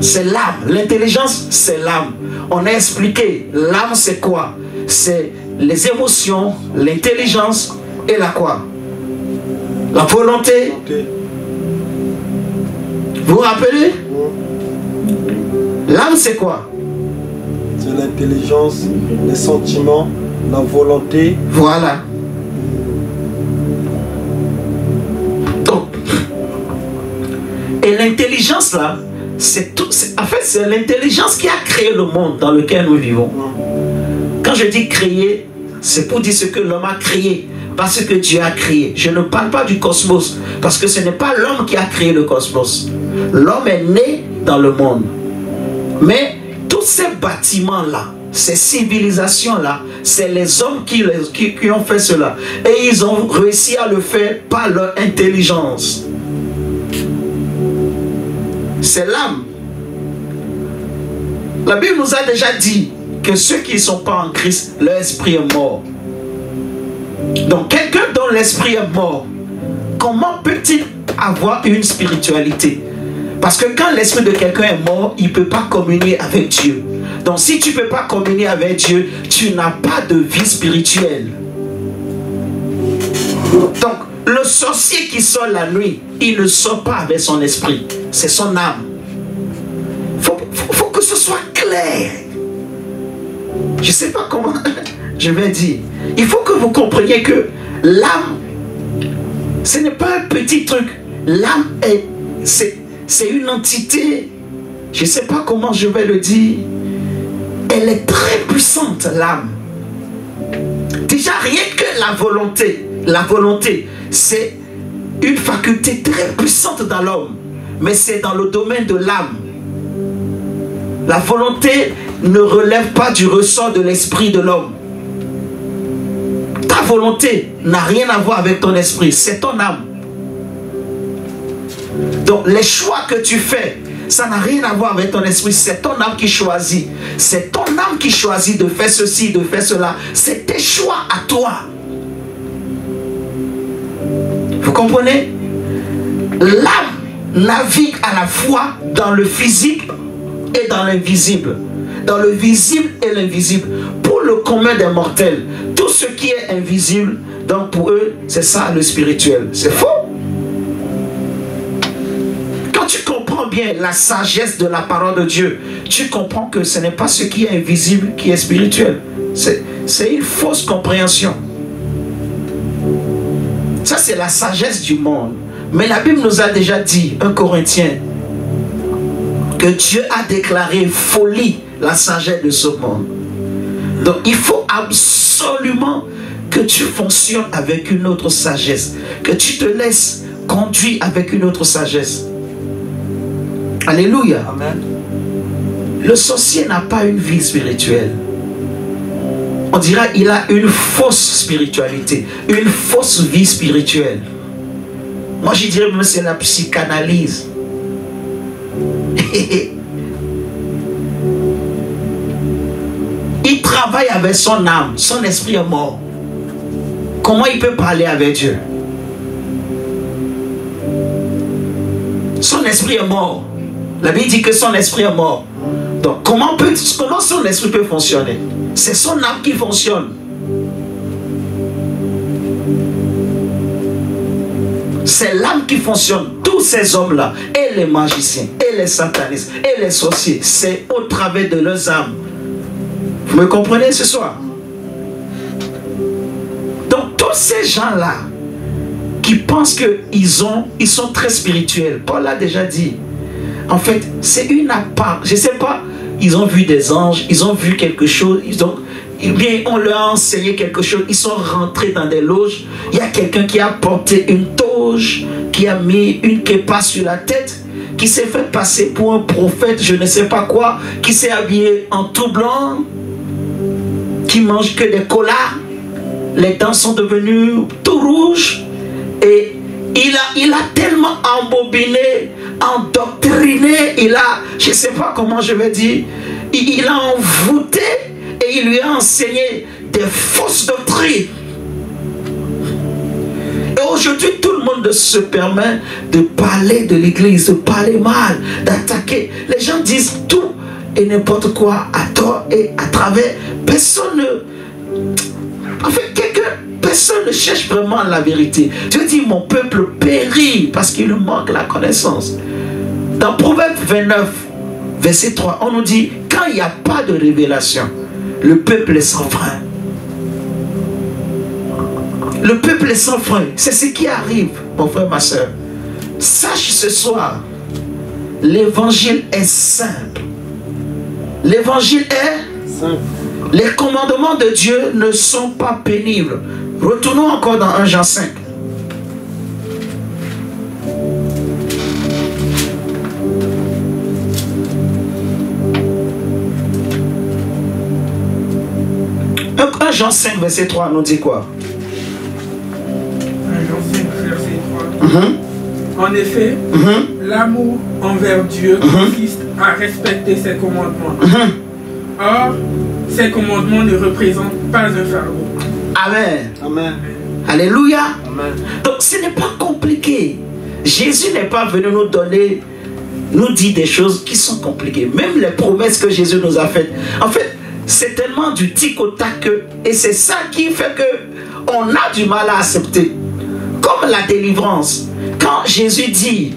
C'est l'âme. L'intelligence, c'est l'âme. On a expliqué, l'âme c'est quoi? C'est les émotions, l'intelligence et la quoi? La volonté. Vous vous rappelez? L'âme c'est quoi? C'est l'intelligence, les sentiments, la volonté. Voilà. Donc, et l'intelligence là, c'est tout. En fait, c'est l'intelligence qui a créé le monde dans lequel nous vivons. Quand je dis créer, c'est pour dire ce que l'homme a créé. parce que Dieu a créé. Je ne parle pas du cosmos, parce que ce n'est pas l'homme qui a créé le cosmos. L'homme est né dans le monde. Mais tous ces bâtiments-là, ces civilisations-là, c'est les hommes qui ont fait cela. Et ils ont réussi à le faire par leur intelligence. C'est l'âme. La Bible nous a déjà dit que ceux qui ne sont pas en Christ, leur esprit est mort. Donc quelqu'un dont l'esprit est mort, comment peut-il avoir une spiritualité? Parce que quand l'esprit de quelqu'un est mort, il ne peut pas communier avec Dieu. Donc si tu ne peux pas communier avec Dieu, tu n'as pas de vie spirituelle. Donc le sorcier qui sort la nuit, il ne sort pas avec son esprit, c'est son âme. Faut que ce soit clair. Je ne sais pas comment je vais dire. Il faut que vous compreniez que l'âme, ce n'est pas un petit truc. L'âme, c'est une entité. Je ne sais pas comment je vais le dire. Elle est très puissante, l'âme. Déjà, rien que la volonté. La volonté, c'est une faculté très puissante dans l'homme. Mais c'est dans le domaine de l'âme. La volonté ne relève pas du ressort de l'esprit de l'homme. Ta volonté n'a rien à voir avec ton esprit, c'est ton âme. Donc les choix que tu fais, ça n'a rien à voir avec ton esprit, c'est ton âme qui choisit. C'est ton âme qui choisit de faire ceci, de faire cela. C'est tes choix à toi. Vous comprenez? L'âme navigue à la fois dans le physique et dans l'invisible. Dans le visible et l'invisible. Pour le commun des mortels, tout ce qui est invisible, donc pour eux, c'est ça le spirituel. C'est faux. Quand tu comprends bien la sagesse de la parole de Dieu, tu comprends que ce n'est pas ce qui est invisible qui est spirituel. C'est une fausse compréhension. Ça, c'est la sagesse du monde. Mais la Bible nous a déjà dit, 1 Corinthiens, que Dieu a déclaré folie la sagesse de ce monde. Donc il faut absolument que tu fonctionnes avec une autre sagesse, que tu te laisses conduire avec une autre sagesse. Alléluia. Amen. Le sorcier n'a pas une vie spirituelle. On dira qu'il a une fausse spiritualité, une fausse vie spirituelle. Moi je dirais même c'est la psychanalyse. Il travaille avec son âme, son esprit est mort. Comment il peut parler avec Dieu? Son esprit est mort. La Bible dit que son esprit est mort. Donc comment son esprit peut fonctionner? C'est son âme qui fonctionne. C'est l'âme qui fonctionne. Tous ces hommes-là, et les magiciens, et les satanistes, et les sorciers, c'est au travers de leurs âmes. Vous me comprenez ce soir? Donc tous ces gens-là qui pensent qu'ils sont très spirituels, Paul l'a déjà dit. En fait, c'est une apparence. Je ne sais pas, ils ont vu des anges, ils ont vu quelque chose, on leur a enseigné quelque chose, ils sont rentrés dans des loges, il y a quelqu'un qui a porté une toge, qui a mis une keppa sur la tête, qui s'est fait passer pour un prophète, je ne sais pas quoi, qui s'est habillé en tout blanc, qui mange que des colas, les dents sont devenues tout rouges, et il a tellement embobiné, endoctriné, je ne sais pas comment je vais dire, il a envoûté et il lui a enseigné des fausses doctrines. Et aujourd'hui, tout le monde se permet de parler de l'église, de parler mal, d'attaquer. Les gens disent tout et n'importe quoi à tort et à travers. Personne ne... En fait, personne ne cherche vraiment la vérité. Dieu dit, mon peuple périt parce qu'il lui manque la connaissance. Dans Proverbe 29, verset 3, on nous dit, quand il n'y a pas de révélation, le peuple est sans frein. Le peuple est sans frein. C'est ce qui arrive, mon frère, ma soeur. Sache ce soir, l'évangile est simple. L'évangile est simple. Les commandements de Dieu ne sont pas pénibles. Retournons encore dans 1 Jean 5. Donc 1 Jean 5, verset 3 nous dit quoi? 1 Jean 5, verset 3. En effet, l'amour envers Dieu consiste à respecter ses commandements. Or, ces commandements ne représentent pas un fardeau. Amen. Amen. Alléluia. Amen. Donc ce n'est pas compliqué. Jésus n'est pas venu nous dire des choses qui sont compliquées. Même les promesses que Jésus nous a faites. En fait, c'est tellement du tic au tac et c'est ça qui fait que on a du mal à accepter. Comme la délivrance. Quand Jésus dit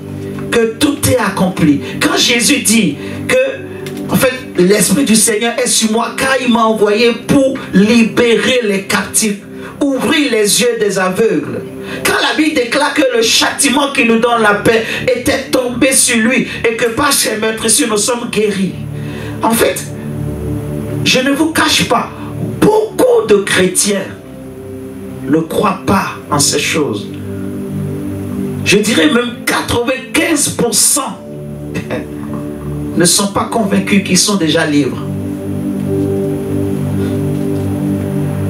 que tout est accompli, quand Jésus dit que en fait l'Esprit du Seigneur est sur moi car il m'a envoyé pour libérer les captifs, ouvrir les yeux des aveugles. Quand la Bible déclare que le châtiment qui nous donne la paix était tombé sur lui et que par ses meurtrissures nous sommes guéris. En fait, je ne vous cache pas, beaucoup de chrétiens ne croient pas en ces choses. Je dirais même 95% ne sont pas convaincus qu'ils sont déjà libres.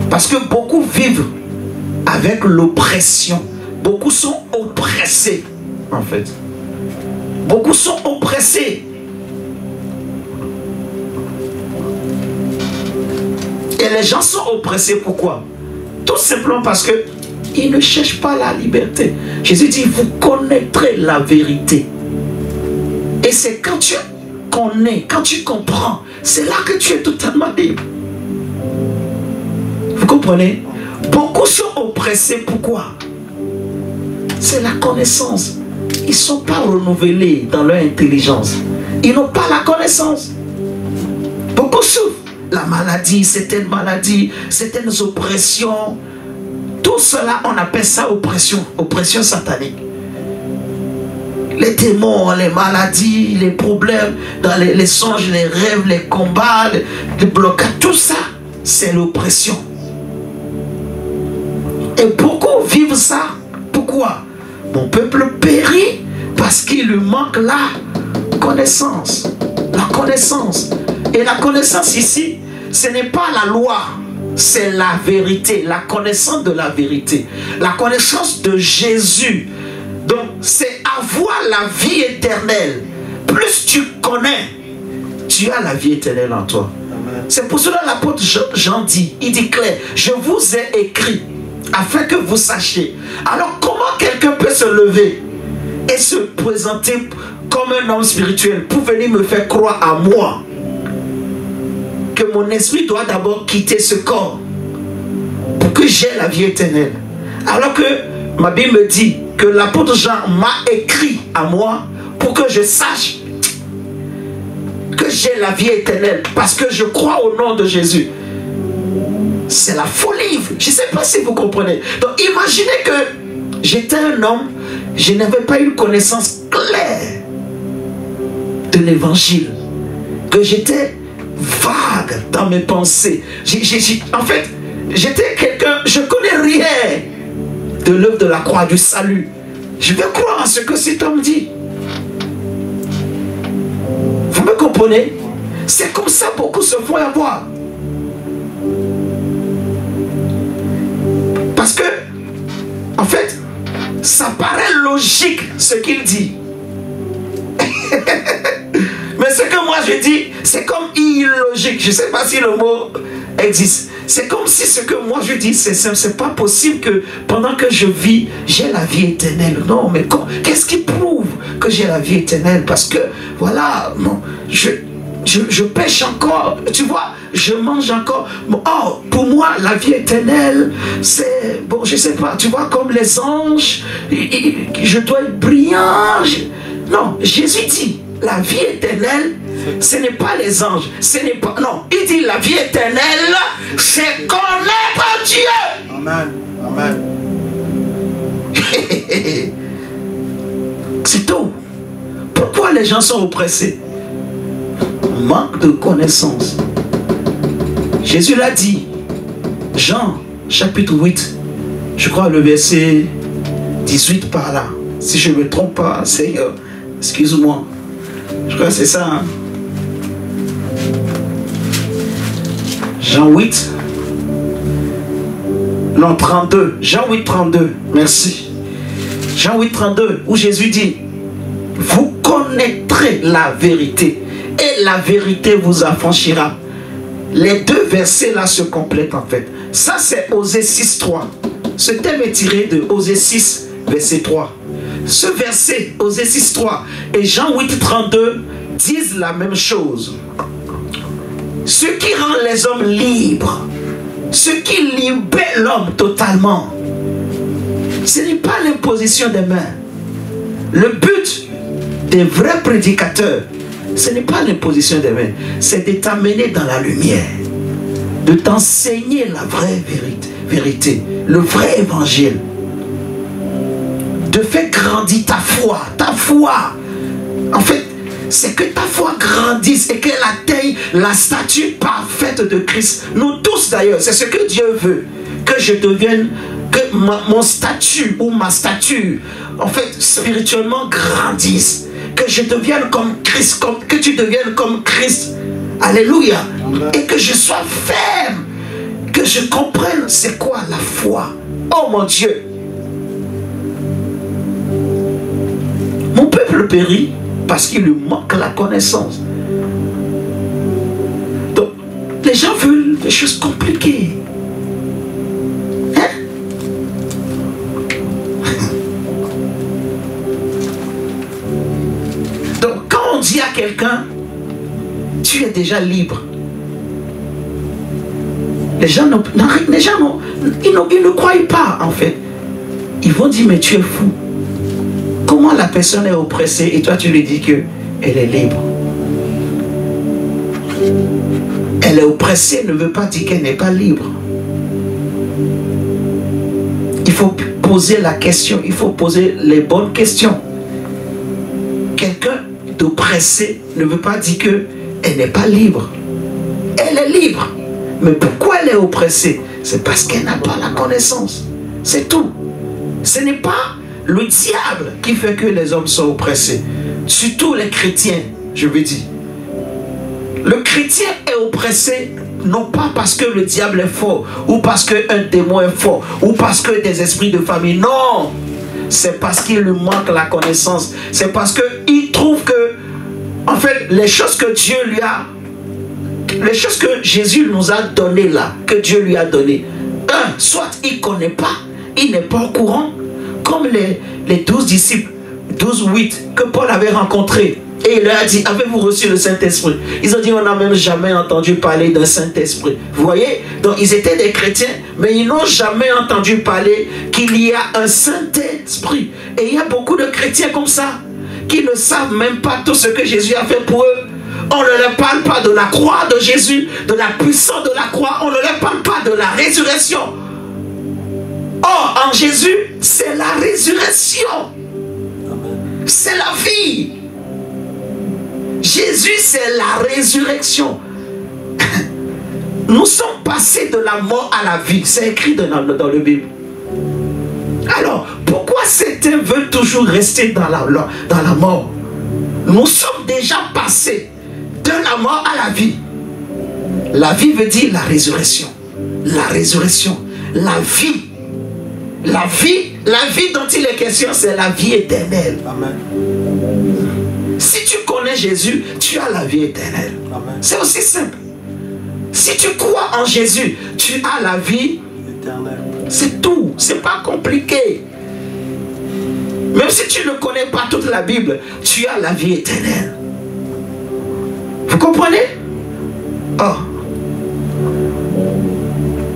Parce que beaucoup vivent avec l'oppression. Beaucoup sont oppressés, en fait. Beaucoup sont oppressés. Et les gens sont oppressés, pourquoi? Tout simplement parce que ils ne cherchent pas la liberté. Jésus dit, vous connaîtrez la vérité. Et c'est quand tu connais, quand tu comprends, c'est là que tu es totalement libre. Vous comprenez? Beaucoup sont oppressés, pourquoi? C'est la connaissance. Ils ne sont pas renouvelés dans leur intelligence. Ils n'ont pas la connaissance. Beaucoup souffrent. La maladie, certaines maladies, certaines oppressions. Tout cela, on appelle ça oppression. Oppression satanique. Les démons, les maladies, les problèmes, dans les songes, les rêves, les combats, les blocages, tout ça, c'est l'oppression. Et beaucoup vivent ça. Pourquoi? Mon peuple périt parce qu'il lui manque la connaissance. La connaissance. Et la connaissance ici, ce n'est pas la loi, c'est la vérité, la connaissance de la vérité, la connaissance de Jésus. Donc, c'est avoir la vie éternelle. Plus tu connais, tu as la vie éternelle en toi. C'est pour cela que l'apôtre Jean dit, il dit clair, je vous ai écrit afin que vous sachiez. Alors, comment quelqu'un peut se lever et se présenter comme un homme spirituel pour venir me faire croire à moi que mon esprit doit d'abord quitter ce corps pour que j'aie la vie éternelle? Alors que ma Bible me dit que l'apôtre Jean m'a écrit à moi pour que je sache que j'ai la vie éternelle parce que je crois au nom de Jésus. C'est la folie. Je ne sais pas si vous comprenez. Donc imaginez que j'étais un homme, je n'avais pas une connaissance claire de l'évangile, que j'étais vague dans mes pensées. En fait, j'étais quelqu'un, je connais rien de l'œuvre de la croix, du salut. Je vais croire en ce que cet homme dit. Vous me comprenez? C'est comme ça beaucoup se font avoir. Parce que, en fait, ça paraît logique ce qu'il dit. Mais ce que moi je dis, c'est comme illogique. Je ne sais pas si le mot existe. C'est comme si ce que moi je dis, c'est pas possible que pendant que je vis, j'ai la vie éternelle. Non, mais qu'est-ce qui prouve que j'ai la vie éternelle? Parce que, voilà, non, je pêche encore, tu vois, je mange encore. Oh, pour moi, la vie éternelle, c'est, bon, je sais pas, tu vois, comme les anges, je dois être brillant. Non, Jésus dit, la vie éternelle, ce n'est pas les anges, ce n'est pas, non, il dit la vie éternelle, c'est connaître Dieu. Amen. Amen. C'est tout. Pourquoi les gens sont oppressés? Manque de connaissance. Jésus l'a dit, Jean chapitre 8, Je crois le verset 18 par là. Si je ne me trompe pas, Seigneur, excuse-moi. Je crois que c'est ça. Hein? Jean 8. Non, 32. Jean 8, 32. Merci. Jean 8, 32, où Jésus dit, vous connaîtrez la vérité et la vérité vous affranchira. Les deux versets là se complètent en fait. Ça c'est Osée 6, 3. Ce thème est tiré de Osée 6, verset 3. Ce verset, Osée 6, 3 et Jean 8, 32 disent la même chose. Ce qui rend les hommes libres, ce qui libère l'homme totalement, ce n'est pas l'imposition des mains. Le but des vrais prédicateurs, ce n'est pas l'imposition des mains, c'est de t'amener dans la lumière, de t'enseigner la vraie vérité, le vrai évangile, de faire grandir ta foi. Ta foi, en fait, c'est que ta foi grandisse et qu'elle atteigne la stature parfaite de Christ. Nous tous d'ailleurs, c'est ce que Dieu veut, que je devienne, que mon statut ou ma stature, en fait, spirituellement grandisse. Que je devienne comme Christ, que tu deviennes comme Christ. Alléluia. Amen. Et que je sois ferme. Que je comprenne c'est quoi la foi. Oh mon Dieu. Mon peuple périt parce qu'il lui manque la connaissance. Donc, les gens veulent des choses compliquées. On dit à quelqu'un, tu es déjà libre. Les gens ne croient pas en fait. Ils vont dire, mais tu es fou. Comment la personne est oppressée et toi tu lui dis qu'elle est libre? Elle est oppressée ne veut pas dire qu'elle n'est pas libre. Il faut poser la question, il faut poser les bonnes questions. Quelqu'un d'oppressée ne veut pas dire qu'elle n'est pas libre. Elle est libre. Mais pourquoi elle est oppressée? C'est parce qu'elle n'a pas la connaissance. C'est tout. Ce n'est pas le diable qui fait que les hommes sont oppressés. Surtout les chrétiens, je veux dire. Le chrétien est oppressé non pas parce que le diable est fort, ou parce qu'un démon est fort, ou parce que des esprits de famille. Non! C'est parce qu'il lui manque la connaissance. C'est parce qu'il trouve que, en fait, les choses que Dieu lui a, les choses que Jésus nous a données là, que Dieu lui a données, soit il ne connaît pas, il n'est pas au courant, comme les 12 disciples, 12-8 que Paul avait rencontrés. Et il leur a dit, avez-vous reçu le Saint-Esprit? Ils ont dit, on n'a même jamais entendu parler d'un Saint-Esprit. Vous voyez? Donc ils étaient des chrétiens, mais ils n'ont jamais entendu parler qu'il y a un Saint-Esprit. Et il y a beaucoup de chrétiens comme ça, qui ne savent même pas tout ce que Jésus a fait pour eux. On ne leur parle pas de la croix de Jésus, de la puissance de la croix. On ne leur parle pas de la résurrection. Or, en Jésus, c'est la résurrection. C'est la vie. Jésus, c'est la résurrection. Nous sommes passés de la mort à la vie. C'est écrit dans le Bible. Alors, pourquoi certains veulent toujours rester dans la mort? Nous sommes déjà passés de la mort à la vie. La vie veut dire la résurrection. La résurrection. La vie. La vie dont il est question, c'est la vie éternelle. Amen. Si tu connais Jésus, tu as la vie éternelle. C'est aussi simple. Si tu crois en Jésus, tu as la vie éternelle. C'est tout. C'est pas compliqué. Même si tu ne connais pas toute la Bible, tu as la vie éternelle. Vous comprenez? Oh.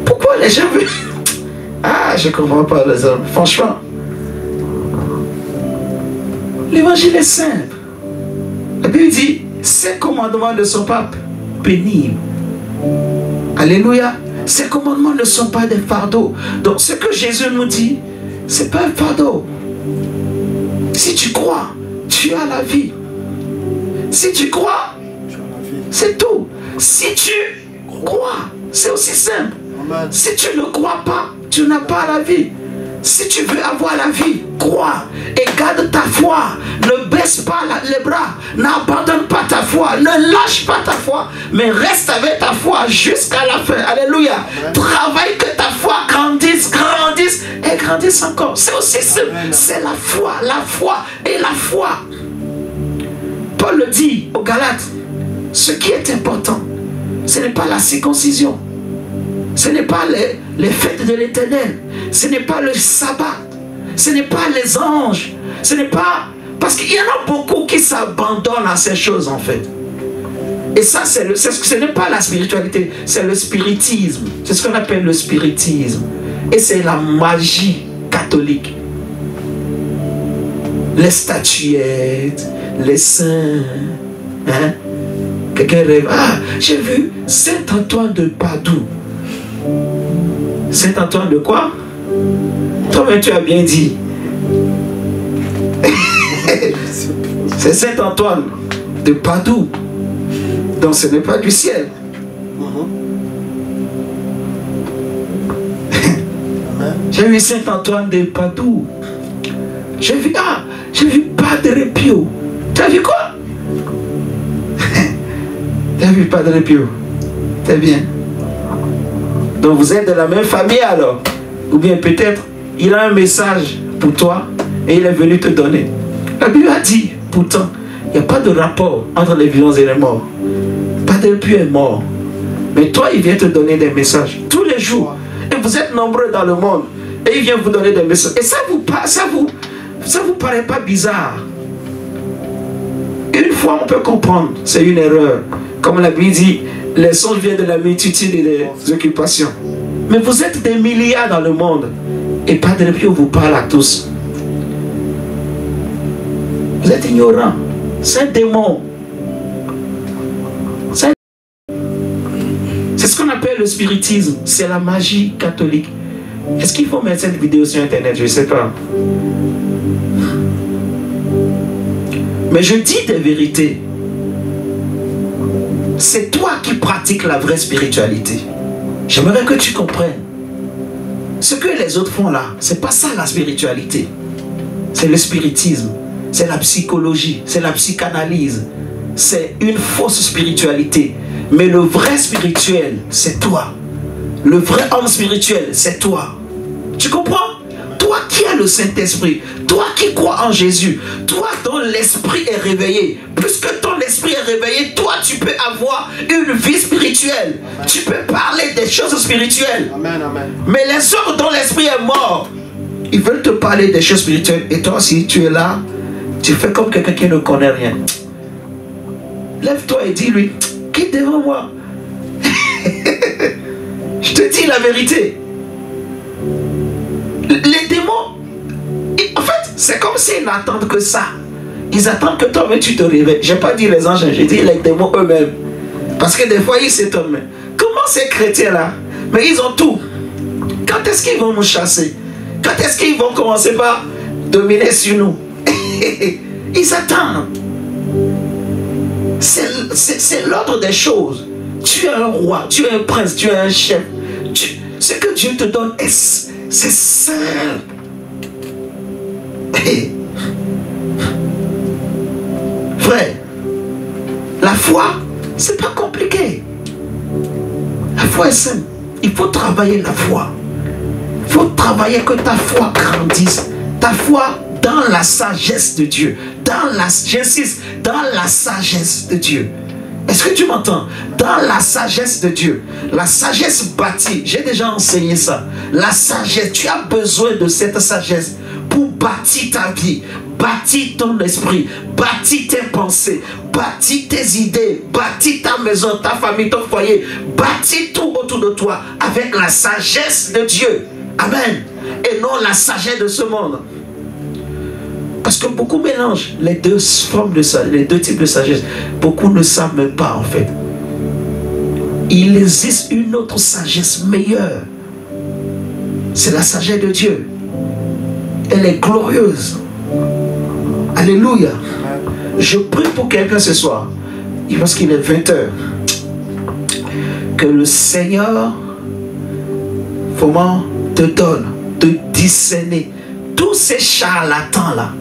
Pourquoi les gens veulent... Ah, je ne comprends pas les hommes. Franchement. L'évangile est simple. La Bible dit, ces commandements ne sont pas pénibles. Alléluia. Ces commandements ne sont pas des fardeaux. Donc ce que Jésus nous dit, ce n'est pas un fardeau. Si tu crois, tu as la vie. Si tu crois, c'est tout. Si tu crois, c'est aussi simple. Si tu ne crois pas, tu n'as pas la vie. Si tu veux avoir la vie, crois et garde ta foi. Ne baisse pas les bras. N'abandonne pas ta foi. Ne lâche pas ta foi. Mais reste avec ta foi jusqu'à la fin. Alléluia. Travaille que ta foi grandisse, grandisse et grandisse encore. C'est aussi c'est la foi et la foi. Paul le dit aux Galates. Ce qui est important, ce n'est pas la circoncision. Ce n'est pas les fêtes de l'Éternel. Ce n'est pas le sabbat. Ce n'est pas les anges. Ce n'est pas... Parce qu'il y en a beaucoup qui s'abandonnent à ces choses en fait. Et ça, ce n'est pas la spiritualité. C'est le spiritisme. C'est ce qu'on appelle le spiritisme. Et c'est la magie catholique. Les statuettes, les saints. Hein? Quelqu'un rêve. Ah, j'ai vu Saint-Antoine de Padoue. Saint-Antoine de quoi? Toi-même tu as bien dit. C'est Saint-Antoine de Padoue. Donc ce n'est pas du ciel. J'ai vu Saint-Antoine de Padoue. J'ai vu Padre Pio. Tu as vu quoi? Tu as vu Padre Pio? C'est bien. Donc vous êtes de la même famille alors. Ou bien peut-être il a un message pour toi et il est venu te donner. La Bible a dit, pourtant, il n'y a pas de rapport entre les vivants et les morts. Padre Pio est mort. Mais toi, il vient te donner des messages tous les jours. Et vous êtes nombreux dans le monde. Et il vient vous donner des messages. Et ça vous paraît pas bizarre. Une fois, on peut comprendre. C'est une erreur. Comme la Bible dit, les songes viennent de la multitude et des occupations. Mais vous êtes des milliards dans le monde. Et Padre Pio vous parle à tous. Vous êtes ignorants. C'est un démon. C'est ce qu'on appelle le spiritisme. C'est la magie catholique. Est-ce qu'il faut mettre cette vidéo sur Internet? Je ne sais pas. Mais je dis des vérités. C'est toi qui pratiques la vraie spiritualité. J'aimerais que tu comprennes. Ce que les autres font là, c'est pas ça la spiritualité. C'est le spiritisme. C'est la psychologie. C'est la psychanalyse. C'est une fausse spiritualité. Mais le vrai spirituel, c'est toi. Le vrai homme spirituel, c'est toi. Tu comprends? Toi qui as le Saint-Esprit, toi qui crois en Jésus, toi dont l'esprit est réveillé, puisque ton esprit est réveillé, toi tu peux avoir une vie spirituelle. Amen. Tu peux parler des choses spirituelles. Amen, amen. Mais les autres dont l'esprit est mort, ils veulent te parler des choses spirituelles. Et toi aussi, tu es là, tu fais comme quelqu'un qui ne connaît rien. Lève-toi et dis-lui, quitte devant moi. Je te dis la vérité. Les démons, en fait, c'est comme s'ils n'attendent que ça. Ils attendent que toi-même tu te réveilles. Je n'ai pas dit les anges, j'ai dit les démons eux-mêmes. Parce que des fois, ils s'étonnent. Comment ces chrétiens-là? Mais ils ont tout. Quand est-ce qu'ils vont nous chasser? Quand est-ce qu'ils vont commencer par dominer sur nous? Ils attendent. C'est l'ordre des choses. Tu es un roi, tu es un prince, tu es un chef. Ce que Dieu te donne, c'est simple. Frère, la foi, c'est pas compliqué. La foi est simple. Il faut travailler la foi. Il faut travailler que ta foi grandisse. Ta foi dans la sagesse de Dieu. J'insiste, dans la sagesse de Dieu. Est-ce que tu m'entends? Dans la sagesse de Dieu. La sagesse bâtit. J'ai déjà enseigné ça. La sagesse. Tu as besoin de cette sagesse pour bâtir ta vie, bâtir ton esprit, bâtir tes pensées, bâtir tes idées, bâtir ta maison, ta famille, ton foyer, bâtir tout autour de toi avec la sagesse de Dieu. Amen. Et non la sagesse de ce monde. Parce que beaucoup mélangent les deux formes de sagesse, les deux types de sagesse. Beaucoup ne savent même pas en fait. Il existe une autre sagesse meilleure. C'est la sagesse de Dieu. Elle est glorieuse. Alléluia. Je prie pour quelqu'un ce soir. Parce qu'il est 20h. Que le Seigneur vraiment te donne de discerner tous ces charlatans-là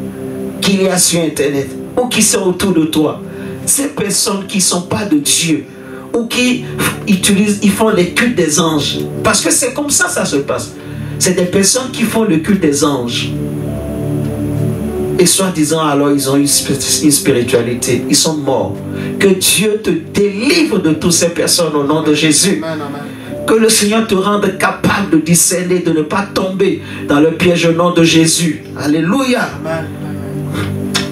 qu'il y a sur Internet ou qui sont autour de toi. Ces personnes qui ne sont pas de Dieu ou qui ils font le culte des anges. Parce que c'est comme ça se passe. C'est des personnes qui font le culte des anges. Et soi-disant, alors, ils ont une spiritualité. Ils sont morts. Que Dieu te délivre de toutes ces personnes au nom de Jésus. Amen, amen. Que le Seigneur te rende capable de discerner, de ne pas tomber dans le piège au nom de Jésus. Alléluia. Amen.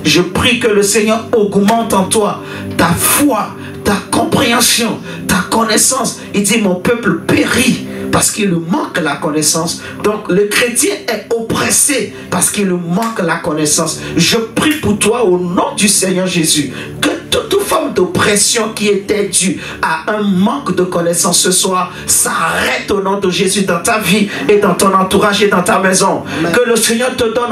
Je prie que le Seigneur augmente en toi ta foi, ta compréhension, ta connaissance. Il dit, mon peuple périt parce qu'il lui manque la connaissance. Donc le chrétien est oppressé parce qu'il lui manque la connaissance. Je prie pour toi au nom du Seigneur Jésus que toute forme d'oppression qui était due à un manque de connaissance ce soir s'arrête au nom de Jésus dans ta vie et dans ton entourage et dans ta maison. Amen. Que le Seigneur te donne